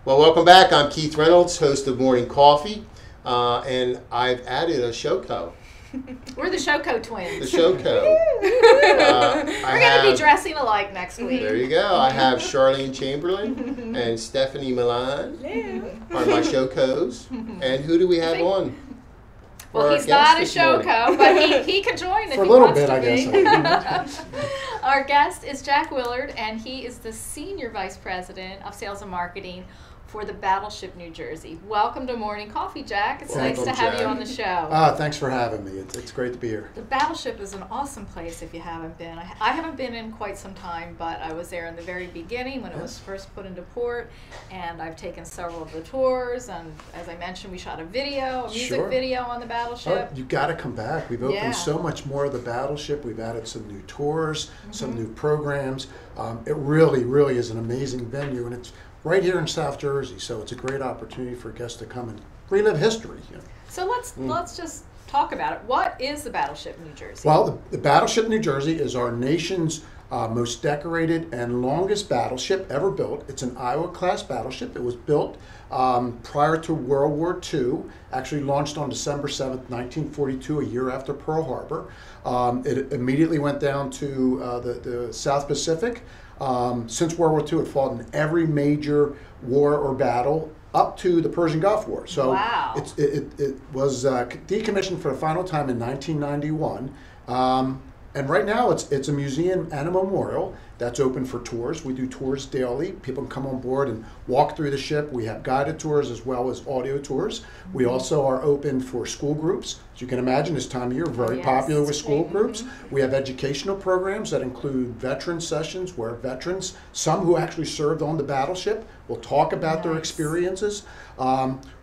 Well, welcome back. I'm Keith Reynolds, host of Morning Coffee, and I've added a Showco. We're the Showco twins. The Showco. We're going to be dressing alike next week. There you go. I have Charlene Chamberlain and Stephanie Milan are my Showcos. And who do we have on? Well, he's not a Showco, but he can join if he wants to be. For a little bit, I guess. Our guest is Jack Willard, and he is the Senior Vice President of Sales and Marketing for the Battleship, New Jersey. Welcome to Morning Coffee, Jack. It's nice to have you on the show. Thanks for having me. It's great to be here. The Battleship is an awesome place if you haven't been. I haven't been in quite some time, but I was there in the very beginning when it was first put into port, and I've taken several of the tours, and as I mentioned, we shot a music video on the Battleship. You got to come back. We've opened so much more of the Battleship. We've added some new tours, some new programs. It really, really is an amazing venue, and it's right here in South Jersey, so it's a great opportunity for guests to come and relive history. So let's just talk about it. What is the Battleship New Jersey? Well, the Battleship New Jersey is our nation's most decorated and longest battleship ever built. It's an Iowa-class battleship. It was built prior to World War II, actually launched on December 7th, 1942, a year after Pearl Harbor. It immediately went down to the South Pacific. Since World War II, it fought in every major war or battle up to the Persian Gulf War. So it was decommissioned for the final time in 1991. And right now it's a museum and a memorial that's open for tours. We do tours daily. People can come on board and walk through the ship. We have guided tours as well as audio tours. We also are open for school groups. As you can imagine, this time of year, very popular with school groups. We have educational programs that include veteran sessions where veterans, some who actually served on the battleship, will talk about their experiences.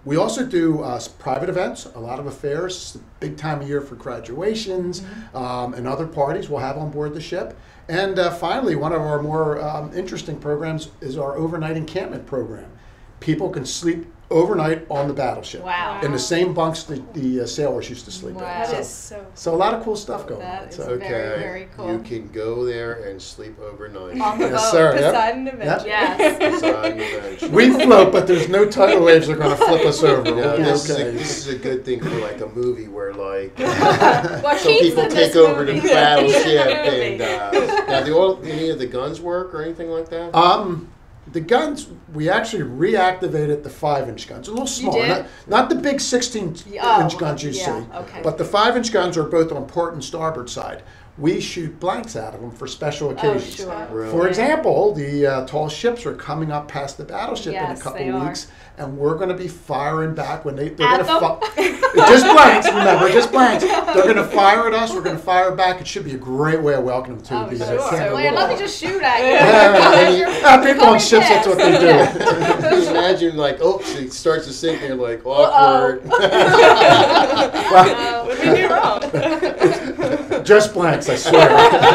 We also do private events, a lot of affairs. It's a big time of year for graduations and other parties we'll have on board the ship. And finally, one of our more interesting programs is our overnight encampment program. People can sleep overnight on the battleship in the same bunks the sailors used to sleep in. That is so a lot a lot of cool stuff going on. That is very, very cool. You can go there and sleep overnight. On the boat. Sir. Beside an adventure. Yes. Beside an adventure. We float, but there's no tidal waves that are going to flip us over. We'll be This okay. is a good thing for like a movie where like Well, some Keith's people in take this over movie. the battleship and now do any of the guns work or anything like that? The guns, we actually reactivated the 5-inch guns. A little smaller, not the big 16-inch guns you see, but the 5-inch guns are both on port and starboard side. We shoot blanks out of them for special occasions. Really? For example, the tall ships are coming up past the battleship in a couple weeks, and we're going to be firing back when they're going to just blanks. Remember, just blanks. They're going to fire at us. We're going to fire back. It should be a great way of welcoming them to the Let me just shoot at you. People on ships, that's what they do. Can you imagine, like, she starts to sink, and you're like, awkward. What did we do wrong? Just blanks, I swear.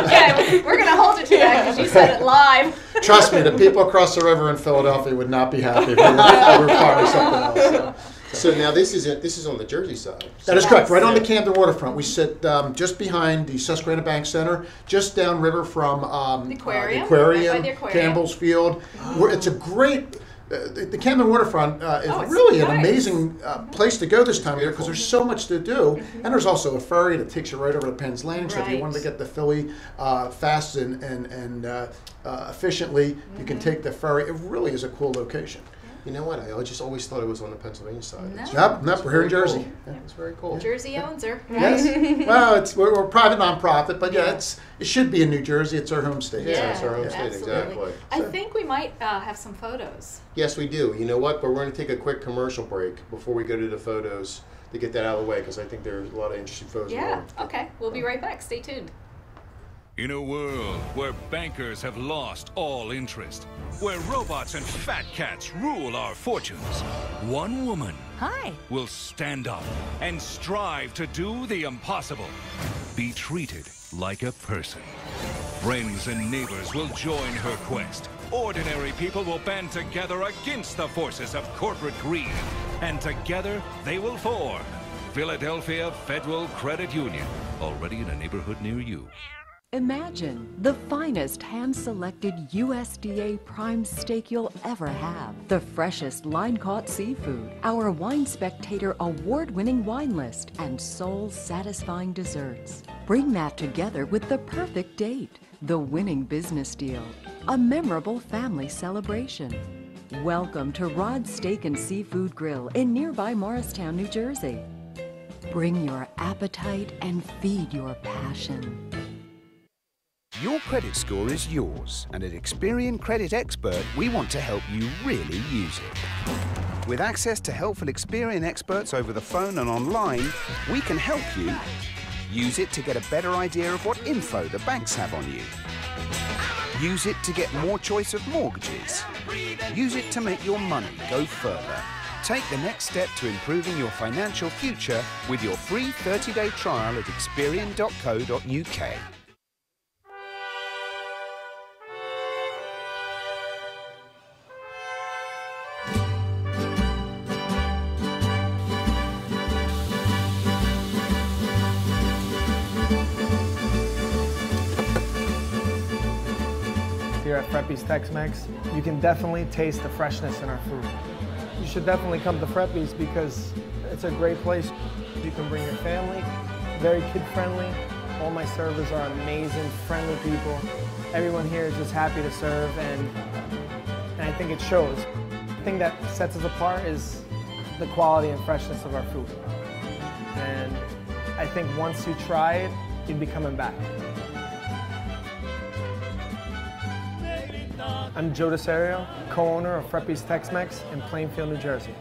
Okay, we're going to hold it to that because you said it live. Trust me, the people across the river in Philadelphia would not be happy if we were firing something else. So now this is on the Jersey side. That is correct. Right on the Camden waterfront. We sit just behind the Susquehanna Bank Center, just downriver from the aquarium, right by the aquarium. Campbell's Field. It's a great. The Camden waterfront is really an amazing place to go this time of year because there's so much to do, and there's also a ferry that takes you right over to Penn's Landing. So if you wanted to get to Philly fast and efficiently, you can take the ferry. It really is a cool location. You know what? I just always thought it was on the Pennsylvania side. Nope, we're here in Jersey. Cool. Yeah, it's very cool. Jersey owns her. Right? Yes. Well, we're a private nonprofit, but it should be in New Jersey. It's our home state. Yeah, it's our home state, exactly. I think we might have some photos. Yes, we do. You know what? But we're going to take a quick commercial break before we go to the photos to get that out of the way because I think there's a lot of interesting photos. Okay. We'll be right back. Stay tuned. In a world where bankers have lost all interest, where robots and fat cats rule our fortunes, one woman will stand up and strive to do the impossible. Be treated like a person. Friends and neighbors will join her quest. Ordinary people will band together against the forces of corporate greed. And together they will form Philadelphia Federal Credit Union, already in a neighborhood near you. Imagine the finest hand-selected USDA prime steak you'll ever have. The freshest line-caught seafood, our Wine Spectator award-winning wine list, and soul-satisfying desserts. Bring that together with the perfect date, the winning business deal, a memorable family celebration. Welcome to Rod's Steak and Seafood Grill in nearby Morristown, New Jersey. Bring your appetite and feed your passion. Your credit score is yours, and at Experian Credit Expert, we want to help you really use it. With access to helpful Experian experts over the phone and online, we can help you use it to get a better idea of what info the banks have on you. Use it to get more choice of mortgages. Use it to make your money go further. Take the next step to improving your financial future with your free 30-day trial at experian.co.uk. Here at Freppes TEX-MEX, you can definitely taste the freshness in our food. You should definitely come to Freppes because it's a great place. You can bring your family, very kid-friendly. All my servers are amazing, friendly people. Everyone here is just happy to serve, and I think it shows. The thing that sets us apart is the quality and freshness of our food. And I think once you try it, you'd be coming back. I'm Joe DeSario, co-owner of Freppes TEX-MEX in Plainfield, New Jersey.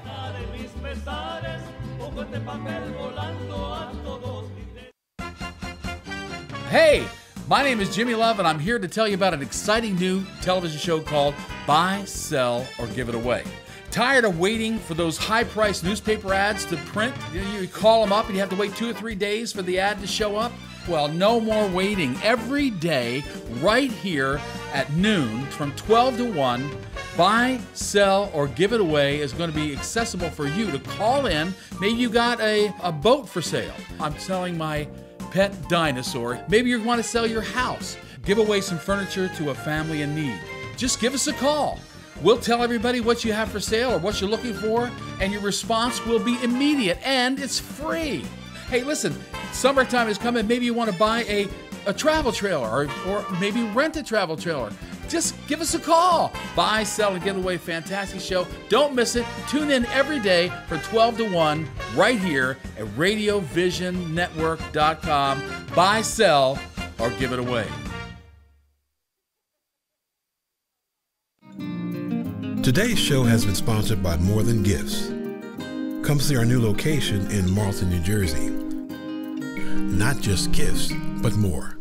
Hey, my name is Jimmy Love, and I'm here to tell you about an exciting new television show called Buy, Sell, or Give It Away. Tired of waiting for those high-priced newspaper ads to print? You call them up and you have to wait 2 or 3 days for the ad to show up? Well, no more waiting. Every day, right here at noon, from 12 to 1, Buy, Sell, or Give It Away is going to be accessible for you to call in. Maybe you got a boat for sale. I'm selling my pet dinosaur. Maybe you want to sell your house. Give away some furniture to a family in need. Just give us a call. We'll tell everybody what you have for sale or what you're looking for, and your response will be immediate, and it's free. Hey, listen, summertime is coming. Maybe you want to buy a travel trailer or maybe rent a travel trailer. Just give us a call. Buy, Sell, and Give Away. Fantastic show. Don't miss it. Tune in every day from 12 to 1 right here at RadioVisionNetwork.com. Buy, Sell, or Give It Away. Today's show has been sponsored by More Than Gifts. Come see our new location in Marlton, New Jersey. Not just gifts, but more.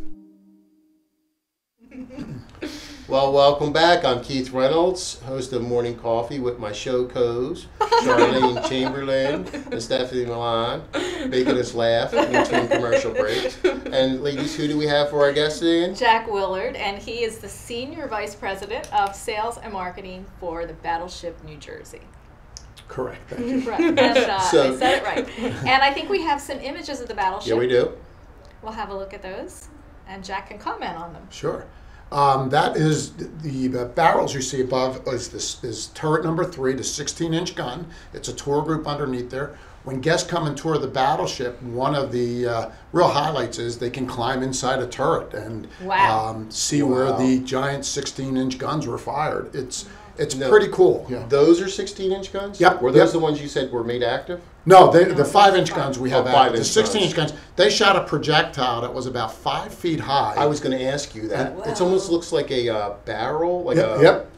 Well, welcome back. I'm Keith Reynolds, host of Morning Coffee with my show co-hosts, Charlene Chamberlain and Stephanie Milan, making us laugh in between commercial breaks. And ladies, who do we have for our guest today? Jack Willard, and he is the Senior Vice President of Sales and Marketing for the Battleship, New Jersey. Correct, thank you. Right, and, I said it right. And I think we have some images of the Battleship. Yeah, we do. We'll have a look at those, and Jack can comment on them. Sure. That is the barrels you see above is turret number 3, the 16-inch gun. It's a tour group underneath there. When guests come and tour the Battleship, one of the real highlights is they can climb inside a turret and see where the giant 16-inch guns were fired. It's pretty cool. Yeah. Those are 16-inch guns? Yep. Were those the ones you said were made active? No, the 5-inch guns we have active. The 5-inch 16-inch guns, they shot a projectile that was about 5 feet high. I was going to ask you that. It almost looks like a barrel. Like Yep.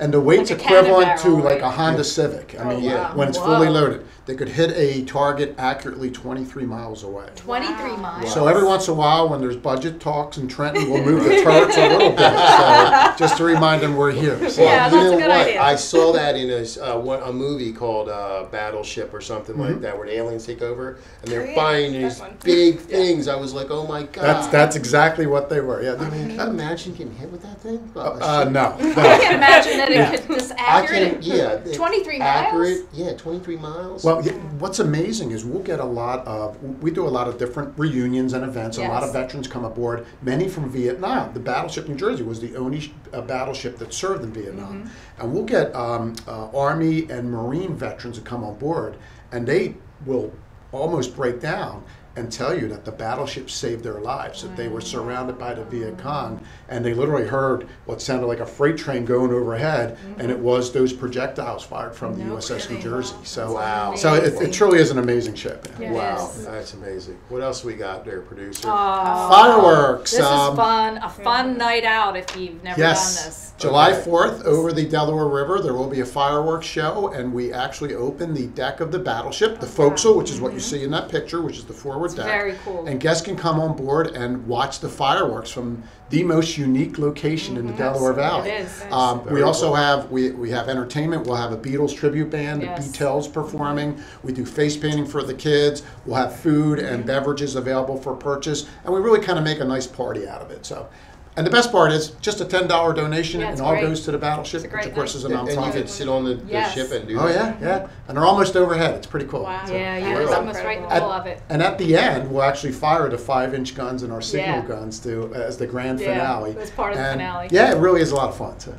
And the weight's like equivalent to barrel, like a Honda Civic. I mean, when it's fully loaded, they could hit a target accurately 23 miles away. 23 miles. So every once in a while, when there's budget talks in Trenton, we'll move the turrets a little bit, so just to remind them we're here. So, yeah, that's a good idea. I saw that in a movie called Battleship or something like that, where the aliens take over and they're firing these big things. I was like, oh my god. That's exactly what they were. Yeah. I mean, can you imagine getting hit with that thing? No. I can't imagine that it could just Accurate. Yeah. 23 miles? Accurate. Yeah, 23 miles. Well, what's amazing is we do a lot of different reunions and events. A lot of veterans come aboard, many from Vietnam. The Battleship New Jersey was the only battleship that served in Vietnam. And we'll get Army and Marine veterans that come on board, and they will almost break down and tell you that the battleship saved their lives, that they were surrounded by the Viet Cong, and they literally heard what sounded like a freight train going overhead, and it was those projectiles fired from the USS New Jersey. So, so it truly is an amazing ship. Wow, that's amazing. What else we got there, producer? Fireworks. This is fun. A fun night out if you've never done this. July 4th, over the Delaware River, there will be a fireworks show, and we actually open the deck of the battleship, the forecastle, which is what you see in that picture, which is the forward deck. Very cool. And guests can come on board and watch the fireworks from the most unique location in the Delaware Valley. It is. We also have we have entertainment. We'll have a Beatles tribute band, the Beatles performing. We do face painting for the kids. We'll have food and beverages available for purchase, and we really kind of make a nice party out of it. So. And the best part is just a $10 donation, and all goes to the battleship, which of course is a nonprofit. And you can sit on the ship and do that. Oh yeah. And they're almost overhead. It's pretty cool. Wow. So, It's almost right in the middle of it. And at the end, we'll actually fire the 5-inch guns and our signal guns as the grand finale. It was part of the finale. Yeah, it really is a lot of fun. So.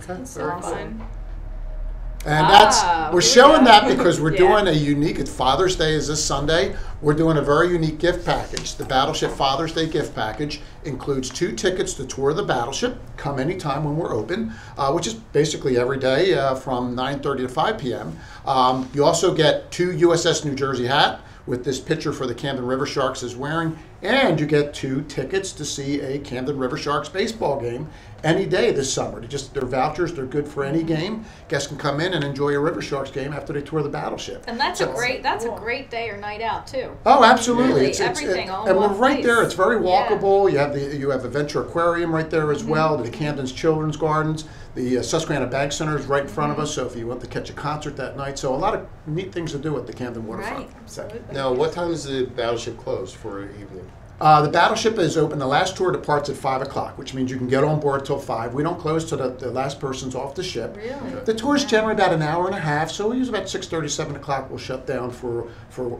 That's awesome. And we're showing that because we're doing a unique, it's Father's Day is this Sunday, we're doing a very unique gift package. The Battleship Father's Day gift package includes 2 tickets to tour the battleship, come anytime when we're open, which is basically every day from 9:30 to 5 p.m. You also get 2 USS New Jersey hat with this picture for the Camden River Sharks is wearing, and you get 2 tickets to see a Camden River Sharks baseball game any day this summer. They're vouchers, they're good for any game. Guests can come in and enjoy a River Sharks game after they tour the battleship. And that's a great day or night out too. Oh, absolutely. Really, everything all and in we're one right place. there. It's very walkable. You have a Venture Aquarium right there as well, the Camden's Children's Gardens. The Susquehanna Bank Center is right in front of us, so if you want to catch a concert that night. So a lot of neat things to do at the Camden Waterfront. Right, absolutely. Now, what time is the battleship closed for an evening? The battleship is open. The last tour departs at 5 o'clock, which means you can get on board till 5. We don't close till the last person's off the ship. Really? The tour is generally about an hour and a half, so we use about 6:30, 7 o'clock. We'll shut down for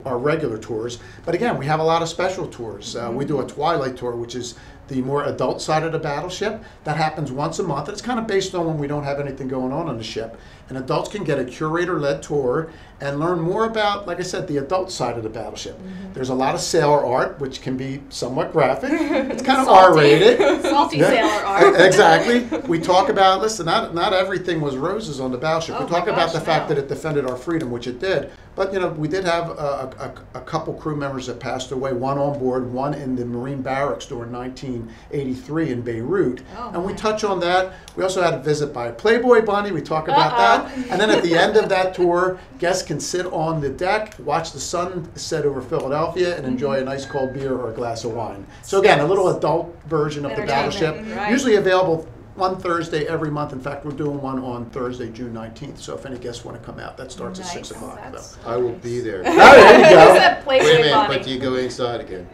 our regular tours. But again, we have a lot of special tours. We do a Twilight tour, which is the more adult side of the battleship. That happens once a month. It's kind of based on when we don't have anything going on the ship. And adults can get a curator-led tour and learn more about, like I said, the adult side of the battleship. There's a lot of sailor art, which can be somewhat graphic. It's kind of R-rated. Salty sailor art. Exactly. We talk about, listen, not everything was roses on the battleship. We talk about the fact that it defended our freedom, which it did. But, we did have a couple crew members that passed away, one on board, one in the Marine barracks during 1983 in Beirut. And we touch on that. We also had a visit by a Playboy bunny. We talk about that. And then at the end of that tour, guests can sit on the deck, watch the sun set over Philadelphia, and enjoy a nice cold beer or a glass of wine. So again, a little adult version of the battleship, usually available one Thursday every month. In fact, we're doing one on Thursday, June 19th. So if any guests want to come out, that starts at 6 o'clock. So. I will be there. Oh, there you go. Wait a minute, but do you go inside again?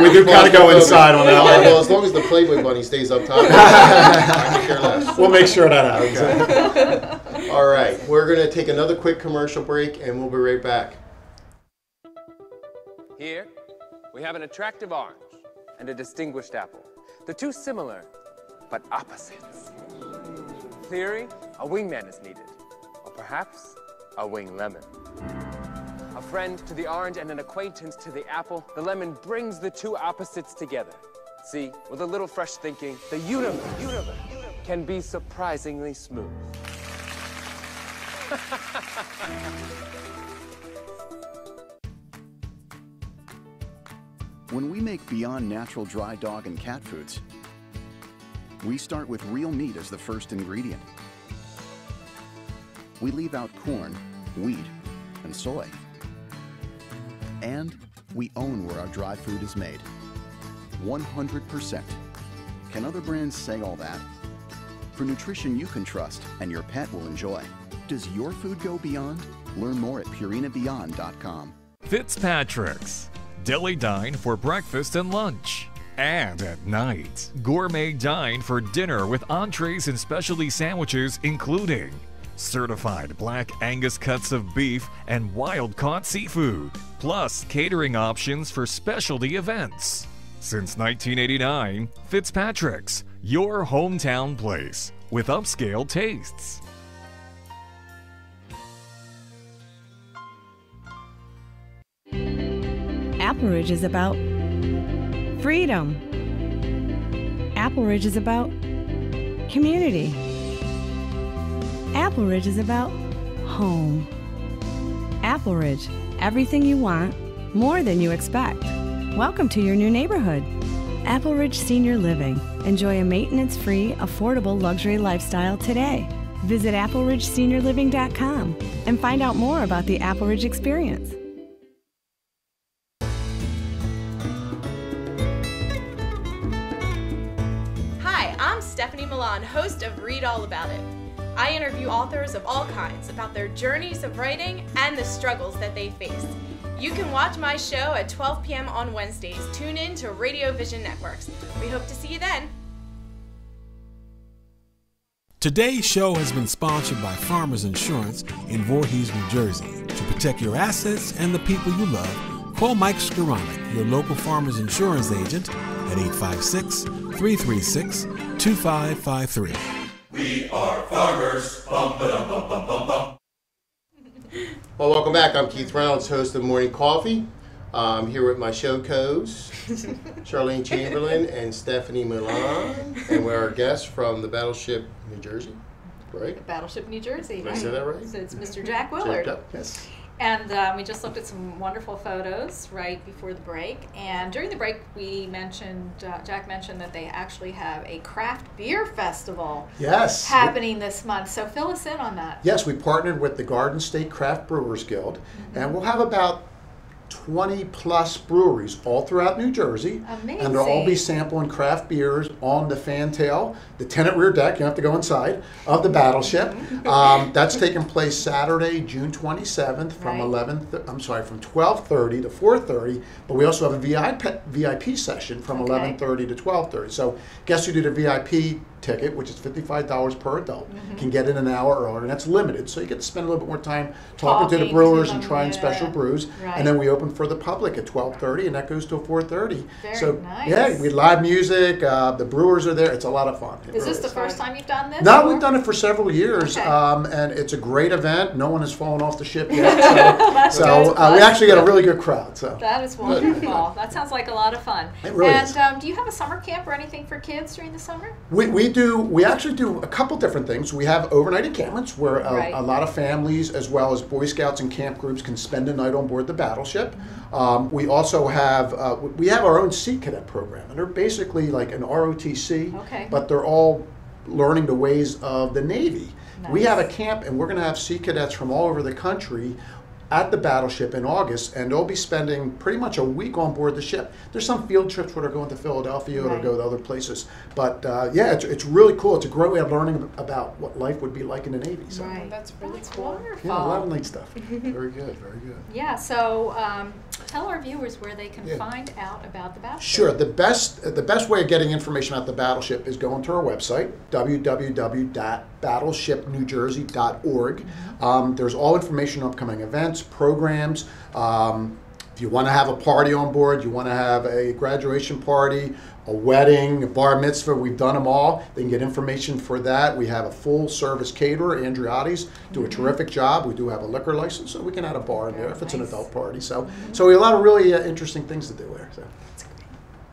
We do kind of go inside on that one. Well, as long as the Playboy bunny stays up top, I can care less. We'll make sure that happens. All right, we're going to take another quick commercial break, and we'll be right back. Here, we have an attractive orange and a distinguished apple. The two similar, but opposites. Theory, a wingman is needed, or perhaps a wing lemon. A friend to the orange and an acquaintance to the apple, the lemon brings the two opposites together. See, with a little fresh thinking, the universe can be surprisingly smooth. When we make Beyond Natural dry dog and cat foods, we start with real meat as the first ingredient. We leave out corn, wheat, and soy. And we own where our dry food is made. 100%. Can other brands say all that? For nutrition you can trust and your pet will enjoy. Does your food go beyond? Learn more at purinabeyond.com. Fitzpatrick's. Deli dine for breakfast and lunch. and at night. Gourmet dine for dinner with entrees and specialty sandwiches including certified black Angus cuts of beef and wild-caught seafood, plus catering options for specialty events. Since 1989, Fitzpatrick's, your hometown place with upscale tastes. APPLERIDGE is about freedom. APPLERIDGE is about community. APPLERIDGE is about home. APPLERIDGE, everything you want, more than you expect. Welcome to your new neighborhood. APPLERIDGE Senior Living. Enjoy a maintenance-free, affordable luxury lifestyle today. Visit APPLERIDGESeniorLiving.com and find out more about the APPLERIDGE experience. Hi, I'm Stephanie Milan, host of Read All About It. I interview authors of all kinds about their journeys of writing and the struggles that they face. You can watch my show at 12 p.m. on Wednesdays. Tune in to Radio Vision Networks. We hope to see you then. Today's show has been sponsored by Farmers Insurance in Voorhees, New Jersey. To protect your assets and the people you love, call Mike Skoranek, your local Farmers Insurance agent, at 856-336-2553. We are farmers. Bum, ba-dum, bum, bum, bum, bum. Well, welcome back. I'm Keith Reynolds, host of Morning Coffee. I'm here with my show co-hosts, Charlene Chamberlain and Stephanie Milan, and we're our guests from the Battleship, New Jersey, right? Battleship, New Jersey. Did I say that right? So it's Mr. Jack Willard. Yes. And we just looked at some wonderful photos right before the break. And during the break, we mentioned, Jack mentioned that they actually have a craft beer festival happening this month. So fill us in on that. Yes, we partnered with the Garden State Craft Brewers Guild, and we'll have about 20 plus breweries all throughout New Jersey. Amazing. And they'll all be sampling craft beers on the fantail, the tenant rear deck, you have to go inside, of the Battleship. That's taking place Saturday, June 27th from from 12:30 to 4:30, but we also have a VIP session from 11:30 to 12:30. So guests who did a VIP ticket, which is $55 per adult, can get in an hour earlier, and that's limited. So you get to spend a little bit more time talking to the brewers and trying special brews. And then we open for the public at 12:30, and that goes till 4:30. Very nice. Yeah, we live music. The brewers are there. It's a lot of fun. Is this the first time you've done this? No, we've done it for several years, and it's a great event. No one has fallen off the ship yet, so we actually get a really good crowd. So that is wonderful. That sounds like a lot of fun. It really is. Do you have a summer camp or anything for kids during the summer? We actually do a couple different things. We have overnight encampments where a lot of families as well as Boy Scouts and camp groups can spend a night on board the Battleship. We also have our own Sea Cadet program, and they're basically like an ROTC, but they're all learning the ways of the Navy. Nice. We have a camp, and we're going to have Sea Cadets from all over the country at the Battleship in August, and they'll be spending pretty much a week on board the ship. There's some field trips where they're going to Philadelphia or go to other places, but it's really cool. It's a great way of learning about what life would be like in the Navy. So. Right, that's really cool. Wonderful. Yeah, a lot of neat stuff. Very good, very good. Yeah, so tell our viewers where they can find out about the Battleship. Sure, the best way of getting information about the Battleship is going to our website, www.battleshipnewjersey.org. There's all information on upcoming events, programs. If you want to have a party on board, you want to have a graduation party, a wedding, a bar mitzvah, we've done them all. They can get information for that. We have a full service caterer, Andriotti's, do a terrific job. We do have a liquor license, so we can add a bar in there if it's an adult party. So we have a lot of really interesting things to do there. So.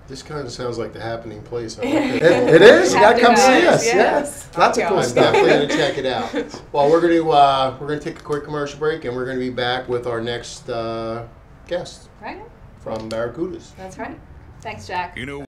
This kind of sounds like the happening place. It is. You got to come see us. Yes. Lots of cool stuff. Definitely going to check it out. Well, we're going to take a quick commercial break, and we're going to be back with our next guest. Right. From Barracudas. That's right. Thanks, Jack. You know.